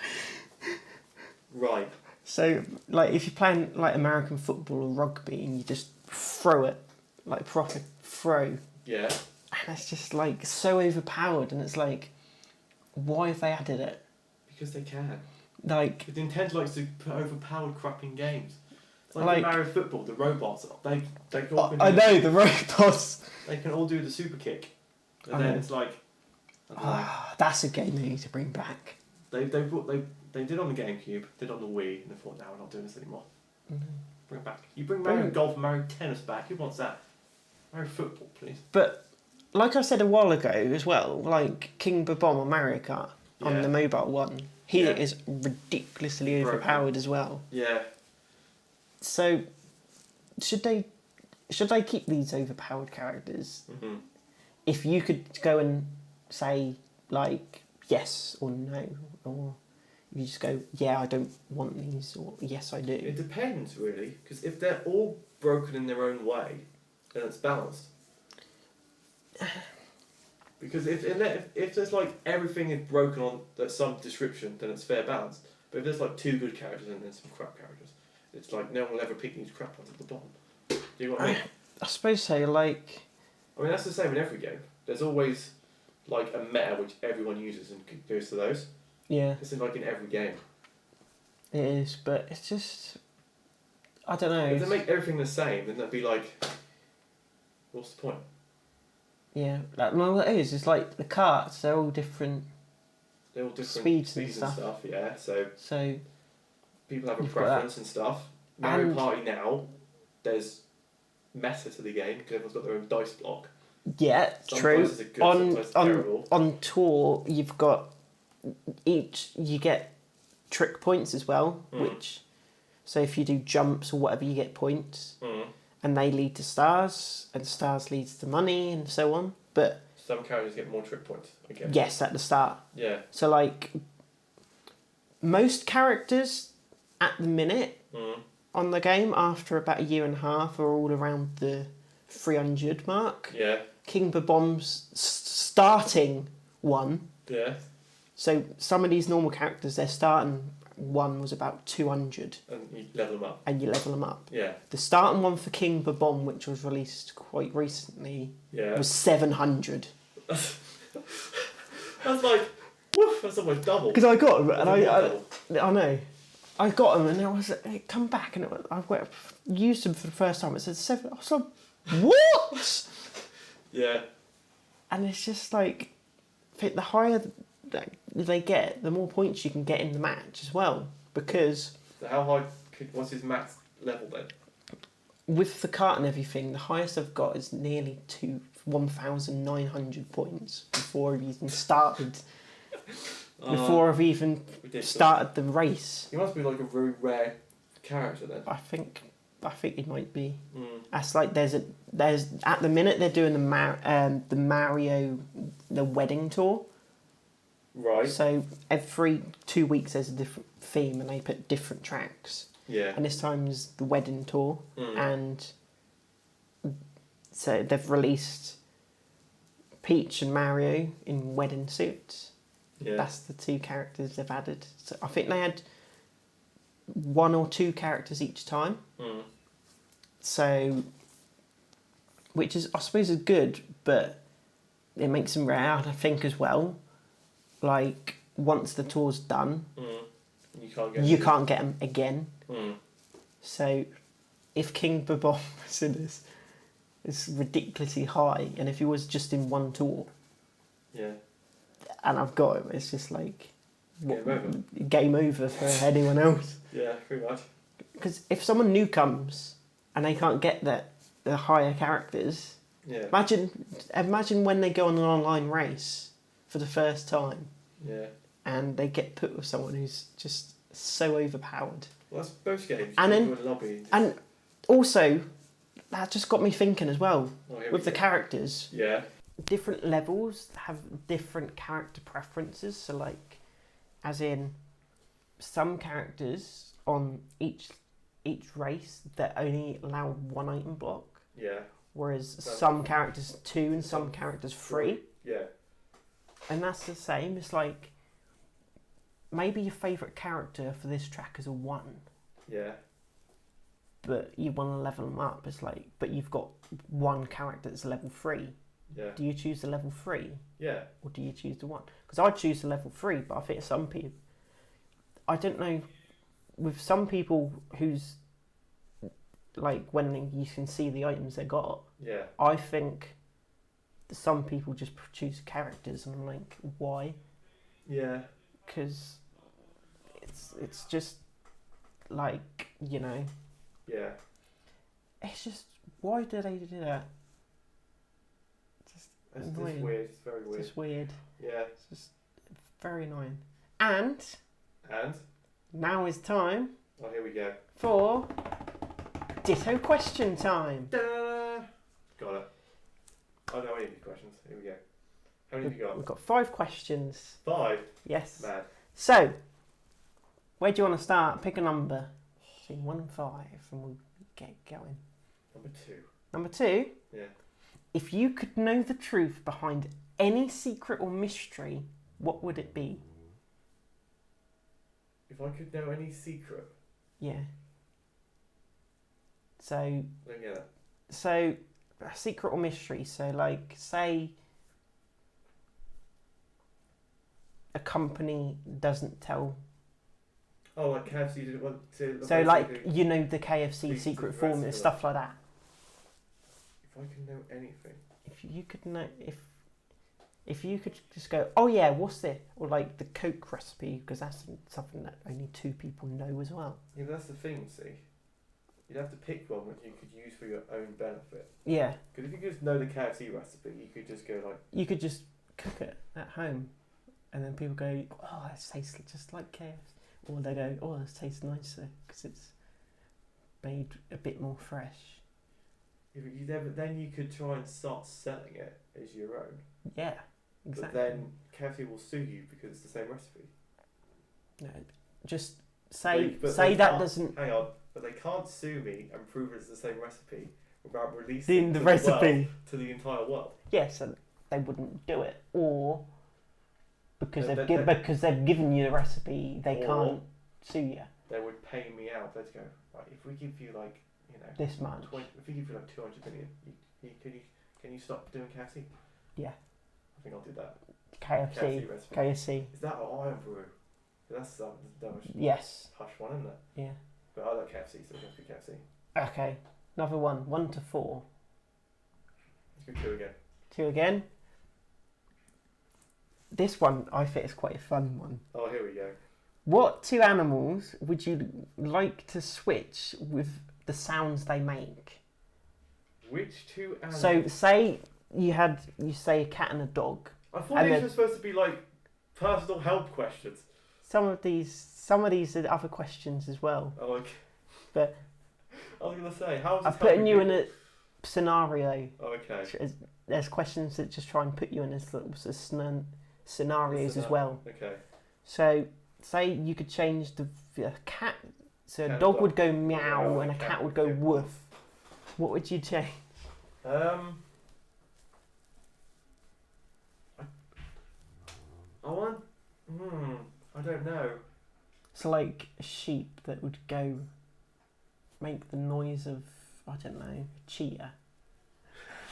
Right. So, like, if you're playing like American football or rugby, and you just throw it, like proper throw. Yeah. And it's just like so overpowered, and it's like, why have they added it? Because they can. Like Nintendo likes to put overpowered crap in games. Like Mario Football, the robots, they all can I know, the robots. They can all do the super kick. And then it's like... that's a game they need to bring back. They did on the GameCube, did on the Wii, and they thought, no, we're not doing this anymore. Mm-hmm. Bring it back. You bring Mario Golf and Mario Tennis back, who wants that? Mario Football, please. But, like I said a while ago as well, like King Bobom on Mario Kart on the mobile one, he is ridiculously overpowered as well. Yeah. So, should they keep these overpowered characters? Mm-hmm. If you could go and say, like, yes or no, or you just go, yeah, I don't want these, or yes, I do. It depends, really, because if they're all broken in their own way, then it's balanced. Because if there's, like, everything is broken on some description, then it's fair balance. But if there's, like, 2 good characters and then some crap characters, it's like no one will ever pick these crap ones at the bottom. Do you know what I mean? I suppose so, like... I mean, that's the same in every game. There's always, like, a meta which everyone uses and goes to those. Yeah. It's like in every game. It is, but it's just... I don't know. If they make everything the same, then that'd be like, what's the point? Yeah, like, no, what it is, it's like the carts, they're all different. They're all different Speeds and and stuff. stuff. Yeah. So So people have a You've got preference and stuff. Mario And- Party now, there's meta to the game because everyone's got their own dice block. yeah, Some true. dice are good, some dice are terrible. On tour, you've got you get trick points as well, which so if you do jumps or whatever, you get points, and they lead to stars, and stars leads to money, and so on. But Some characters get more trick points, I guess. yes, at the start. Yeah. So like most characters at the minute on the game after about a year and a half are all around the 300 mark. Yeah. King Bomb's starting one. Yeah. So some of these normal characters, their starting one was about 200. And you level them up. And you level them up. Yeah. The starting one for King Bomb, which was released quite recently, was 700. That's like, woof, that's almost double. Because I got them, and I know. I got them, and it come back, and I used them for the first time. It said 7. I was like, what? Yeah. And it's just like, the higher they get, the more points you can get in the match as well. Because So how high? What's his max level then? with the cart and everything, the highest I've got is nearly 1,900 points before I've even started. Before I've even Ridiculous. started the race. He must be like a very rare character then. I think it might be. That's like there's at the minute they're doing the Mario wedding tour. Right. So every 2 weeks there's a different theme and they put different tracks. Yeah. And this time's the wedding tour, and so they've released Peach and Mario in wedding suits. Yeah. That's the 2 characters they've added. So I think they had 1 or 2 characters each time. So, which is, I suppose, is good, but it makes them rare, and I think as well, like, once the tour's done, you can't get them again. So, if King Bobom was in this, it's ridiculously high, and if he was just in 1 tour, Yeah. and I've got him, it's just like Game over. game over for anyone else. Yeah, pretty much. Because if someone new comes and they can't get the higher characters, Yeah. imagine when they go on an online race for the first time, Yeah. and they get put with someone who's just so overpowered. Well, that's most games. And You then- go in a lobby. And also, that just got me thinking as well, Oh, here with we the go. characters. Yeah. Different levels have different character preferences. So, like, as in, some characters on each race that only allow 1 item block, Yeah. whereas some characters 2 and some characters 3. Yeah. And that's the same. It's like maybe your favourite character for this track is a 1, Yeah. but you want to level them up. It's like, but you've got 1 character that's level 3. Yeah. Do you choose the level 3 Yeah. or do you choose the 1? Because I'd choose the level 3, but I think some people, I don't know, with some people who's like when you can see the items they got, Yeah. I think some people just choose characters, and I'm like, why? Yeah. Because it's just like, you know, Yeah. it's just, why do they do that? It's Annoying. just weird. It's very It's weird. just weird. Yeah. It's just very annoying. And And? now is time Oh, here we go. for Ditto question time. Da! Got it. I know any of these questions. Here we go. How many have you got? We've got 5 questions. 5. Yes. Mad. So, where do you want to start? Pick a number. Between 1 and 5, and we'll get going. Number 2. Number 2. Yeah. If you could know the truth behind any secret or mystery, what would it be? If I could know any secret. Yeah. So, Don't get it. so a secret or mystery. So, like, say a company doesn't tell Oh, like KFC didn't want to. So like you know the KFC Beats secret the formula, rest of stuff like that. If I can know anything. If you could know if you could just go, oh yeah, what's this? Or like the Coke recipe, because that's something that only 2 people know as well. Yeah, but that's the thing. See, you'd have to pick one that you could use for your own benefit. Yeah. Because if you just know the KFC recipe, you could just go like. You could just cook it at home, and then people go, oh, it tastes just like KFC. Or they go, oh, this tastes nicer because it's made a bit more fresh. Yeah, but then you could try and start selling it as your own. Yeah, exactly. But then KFC will sue you because it's the same recipe. No, just say They that can't- doesn't. Hang on, but they can't sue me and prove it's the same recipe without releasing The to recipe. to the entire world. Yes, and they wouldn't do it, or because They- because they've given you the recipe, they Or- can't sue you They would pay me out. They'd go, right, if we give you like, this much. if we give you like 200 million, can you stop doing KFC? Yeah. I think I'll do that. KFC. recipe. KFC. Is that or Iron Brew? That's that was Yes. hush one, isn't it? Yeah. But I like KFC, so it has to be KFC. Okay. Another one. 1 to 4. Let's go 2 again. 2 again. This one I think is quite a fun one. Oh, here we go. What 2 animals would you like to switch with the sounds they make? Which 2 animals? So say you say a cat and a dog. I thought and these then- were supposed to be like personal health questions. Some of these are other questions as well. Oh, okay. But I was gonna say, how is I'm this putting you helping in a scenario. Oh, okay. There's questions that just try and put you in this little scenarios as well. Okay. So say you could change the cat. So Cat a and dog dog. would go meow Meow, and a cat would go woof. What would you change? I want. I don't know. It's like a sheep that would go make the noise of, I don't know, a cheetah.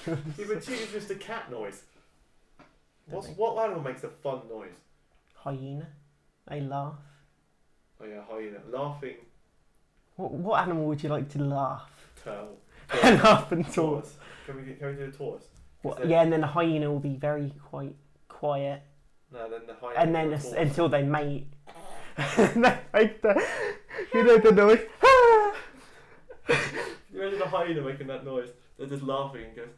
Yeah, but cheetah's just a cat noise. Don't think. What animal makes a fun noise? Hyena. They laugh. Oh yeah, hyena. Laughing What animal would you like to laugh? turtle. Laugh and talk. Tortoise. Can we do a tortoise? What, yeah, and then the hyena will be very quite quiet. No, then the hyena. And then will talk. until they mate. And they make the noise. You imagine a hyena making that noise? They're just laughing and goes.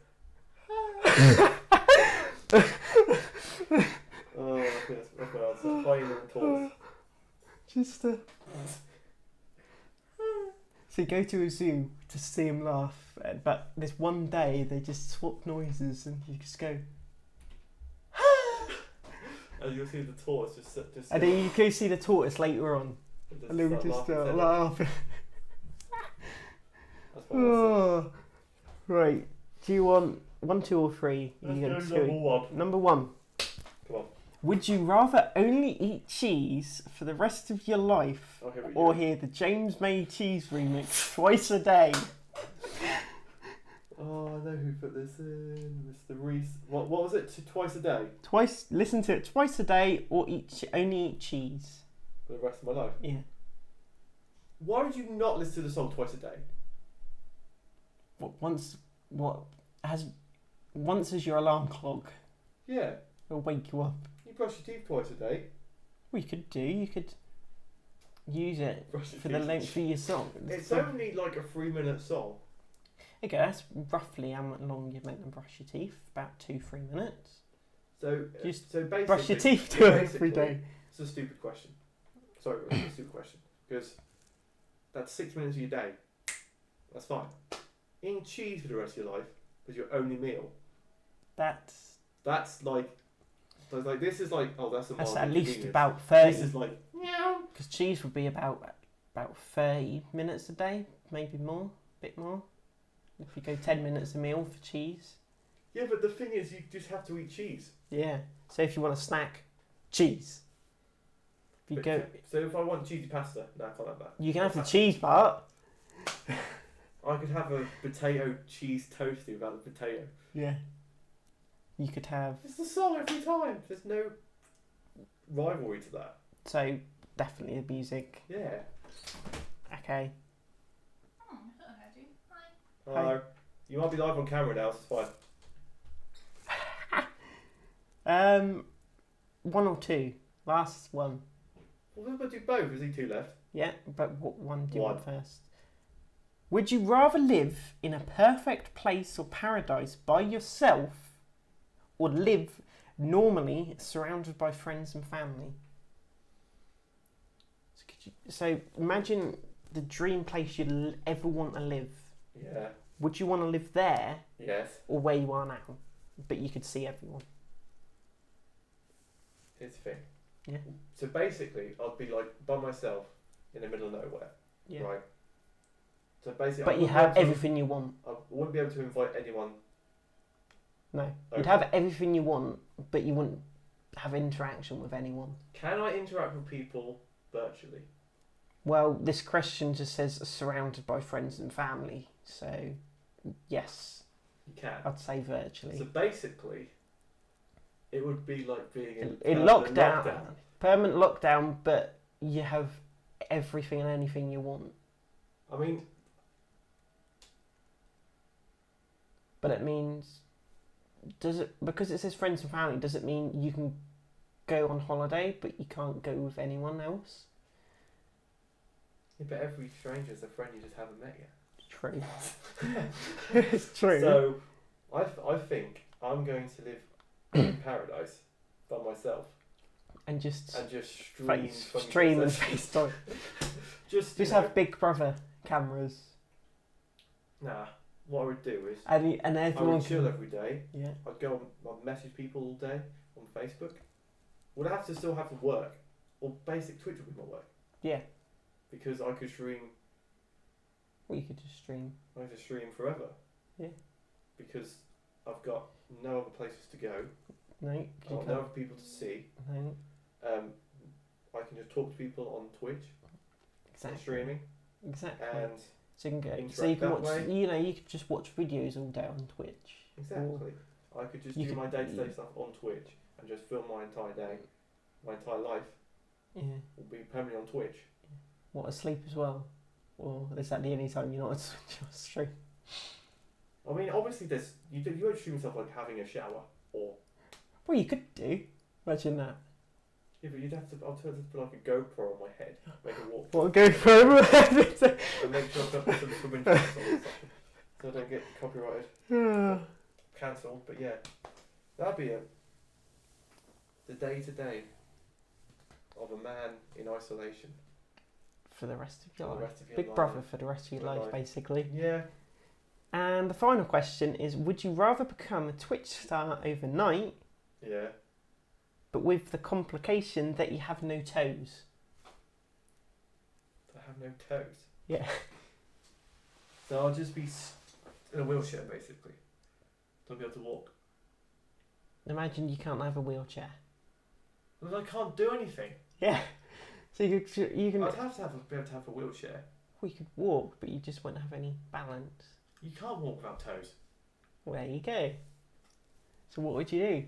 Oh, yes, that's my answer. Hyena and tortoise. Just so you go to a zoo to see them laugh, but this one day they just swap noises and you just go. And you'll see the tortoise just. And then you go see the tortoise later on, and they would just start laughing. That's my answer. Oh, right. Do you want 1, 2, or 3? Let's go number 1. Number 1. Come on. Would you rather only eat cheese for the rest of your life, Oh, here we or go. hear the James May cheese remix twice a day? Oh, I know who put this in. Mr. Reese. What was it? Twice a day Listen to it twice a day, or only eat cheese. for the rest of my life. Yeah. Why would you not listen to the song twice a day? Once as your alarm clock Yeah. will wake you up. You brush your teeth twice a day. Well, you could use it Brush your for the teeth. length of your song. It's only like a 3-minute song. Okay, that's roughly how long you're meant to brush your teeth. About 2-3 minutes. So Just so basically, Brush your teeth to it every basically, day. It's a stupid question. Sorry, it's a stupid question because that's 6 minutes of your day. That's fine. Eating cheese for the rest of your life was your only meal. That's Like this is like that's a at mild least inconvenience. about 30. This is like meow. Because cheese would be about 30 minutes a day, maybe more, a bit more. If you go 10 minutes a meal for cheese. Yeah, but the thing is, you just have to eat cheese. Yeah. So if you want a snack, cheese. If you But- go, So if I want cheesy pasta, no, I can't have that. you can have the cheese part. I could have a potato cheese toasty without the potato. Yeah. You could have. It's the song every time. There's no rivalry to that. So definitely the music. Yeah. Okay. Oh, I thought I heard you. Hi. Hello. You might be live on camera now, so it's fine. One or two. Last one. Well, we'll do both. Is he two left? Yeah, but what one do you One. want first? Would you rather live in a perfect place or paradise by yourself, or live normally surrounded by friends and family? So imagine the dream place you'd ever want to live. Yeah. Would you want to live there, Yes. or where you are now, but you could see everyone? Here's the thing. Yeah. So basically, I'd be like by myself in the middle of nowhere. Yeah. Right. So basically, But you have everything you want. I wouldn't be able to invite anyone. No. You'd Okay. have everything you want, but you wouldn't have interaction with anyone. Can I interact with people virtually? Well, this question just says surrounded by friends and family. So, yes, You can. I'd say virtually. So basically, it would be like being in lockdown. Permanent lockdown, but you have everything and anything you want. I mean, But it means, because it says friends and family, does it mean you can go on holiday, but you can't go with anyone else? yeah, but every stranger is a friend you just haven't met yet. True. It's true. So, I think I'm going to live in paradise by myself and just stream stream and FaceTime. Just have Big Brother cameras. Nah. What I would do is And I everyone would chill can... every day. Yeah. I'd go I'd message people all day on Facebook. Would I have to still have work? Or basic Twitch would be my work. Yeah. Because I could stream. Well, you could just stream. I could stream forever. Yeah. Because I've got no other places to go. No. I've got no other people to see. No. I can just talk to people on Twitch. Exactly. Streaming. Exactly. And so you can go. interact So you can that watch. way. You could just watch videos all day on Twitch. Exactly. I could just do my day-to-day stuff on Twitch and just film my entire day. My entire life Yeah. will be permanently on Twitch. What, asleep as well? Or is that the only time you're not on stream? I mean, obviously, you won't stream yourself like having a shower or. Well, you could do. Imagine that. Yeah, but you'd have to. I'll tell you to put like a GoPro on my head, make a walk, What, go for it? and make sure I've got some swimming trunks on or something, so I don't get copyrighted, cancelled. But yeah, that'd be it. The day-to-day of a man in isolation. For the rest of For your the life. rest of your Big life. Brother for the rest of your For life, life. basically. Yeah. And the final question is, would you rather become a Twitch star overnight, Yeah. but with the complication that you have no toes? I have no toes. Yeah. So I'll just be in a wheelchair, basically. Don't be able to walk. Imagine you can't have a wheelchair. Well, I can't do anything. Yeah. So you can... I'd have to be able to have a wheelchair. We could walk, but you just won't have any balance. You can't walk without toes. Well, there you go. So what would you do?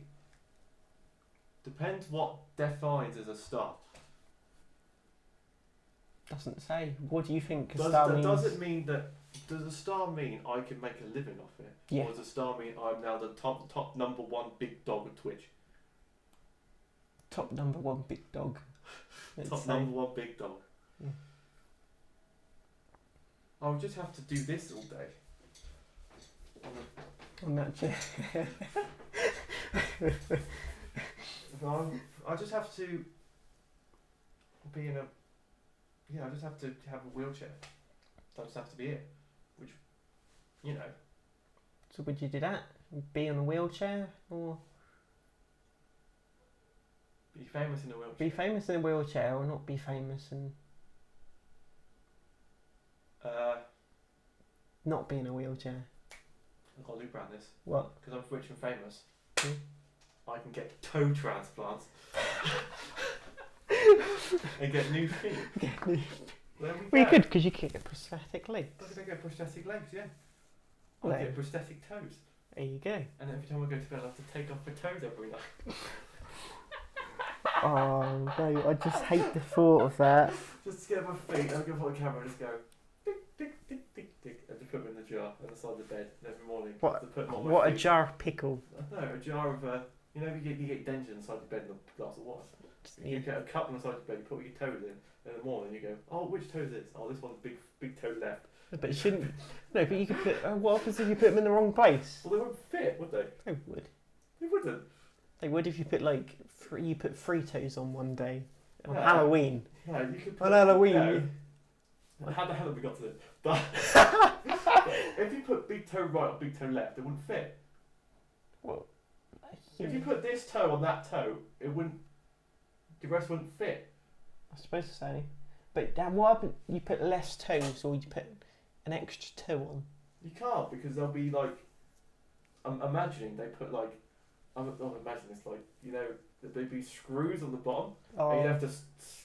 Depends what defines as a star. Doesn't say. What do you think a Does star means? it mean that? Does a star mean I can make a living off it? Yeah. Or does a star mean I'm now the top number one big dog at Twitch? Top number one big dog. Let's Top say. number one big dog. Yeah. I would just have to do this all day. On that chair. I just have to be in a. Yeah, I just have to have a wheelchair. I just have to be it. Which, you know. So would you do that? Be on a wheelchair or Be famous in a wheelchair. be famous in a wheelchair or not be famous and not be in a wheelchair? I've got to loop around this. What? Because I'm rich and famous. Hmm? I can get toe transplants. And get new feet. There we Well, you go. could, because you could get prosthetic legs. I could get prosthetic legs, yeah. I No. get prosthetic toes. There you go. And every time I go to bed, I have to take off my toes every night. Oh no, I just hate the thought of that. Just get my feet, I'll go for the camera and just go tick, tick, tick, tick, tick, and just put them in the jar on the side of the bed every morning. What- To put them on my What a feet. jar of pickle. No, a jar of, you know, you get danger inside your bed in a glass of water. You get a cup on the side of your bed, you put your toes in the morning, you go, oh, which toe is this? Oh, this one's big toe left. But it shouldn't. No, but you could put. What happens if you put them in the wrong place? Well, they won't fit, would they? They would. They wouldn't. They would if you put like you put Fritos on one day on Yeah. Halloween. No, you could put, On Halloween. No. Well, how the hell have we got to this? But if you put big toe right or big toe left, it wouldn't fit. Well, If you put this toe on that toe, it wouldn't. The rest wouldn't fit. I suppose so. But what happens? You put less toes, or you put an extra toe on? You can't because they'll be like. I'm imagining they put like. I'm imagining this like there'd be screws on the bottom, and you'd have to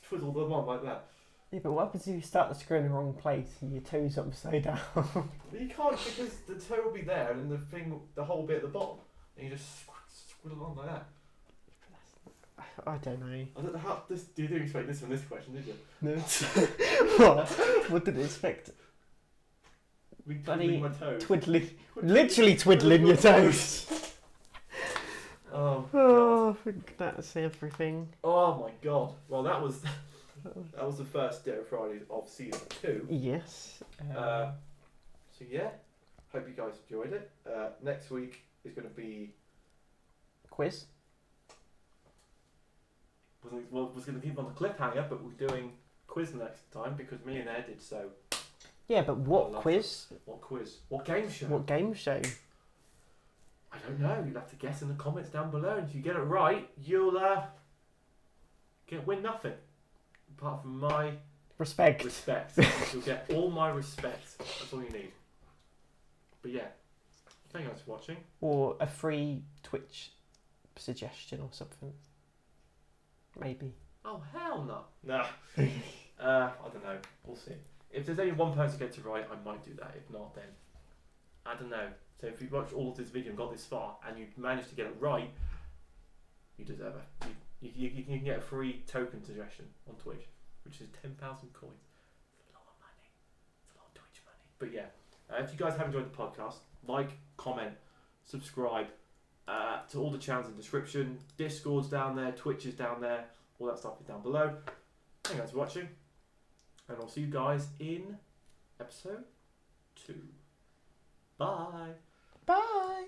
twiddle them on like that. Yeah, but what happens if you start the screw in the wrong place and your toes upside down? But you can't because the toe will be there and then the whole bit at the bottom, and you just squiddle on like that. I don't know. I don't know how this. You didn't expect this from this question, did you? No. What did you expect? Me Bloody twiddling my toes. Twiddling, literally twiddling your toes. Oh. God. Oh, I think that's everything. Oh my God. Well, that was the first Ditto Fridays of season 2. Yes. So yeah, hope you guys enjoyed it. Next week is going to be Quiz. was going to keep on the cliffhanger, but we're doing quiz next time because me and Ed did so. Yeah, but what quiz? What quiz? What game show? What game show? I don't know. You'll have to guess in the comments down below, and if you get it right, you'll win nothing apart from my Respect. You'll get all my respect. That's all you need. But yeah, thank you guys for watching. Or a free Twitch suggestion or something. Maybe. Oh hell no. Nah. I don't know. We'll see. If there's only one person who gets it right, I might do that. If not, then I don't know. So if you watched all of this video and got this far and you managed to get it right, you deserve it. You can get a free token suggestion on Twitch, which is 10,000 coins. It's a lot of money. It's a lot of Twitch money. But yeah, if you guys have enjoyed the podcast, like, comment, subscribe to all the channels in the description. Discord's down there, Twitch is down there, all that stuff is down below. Thank you guys for watching, and I'll see you guys in episode 2. Bye. Bye.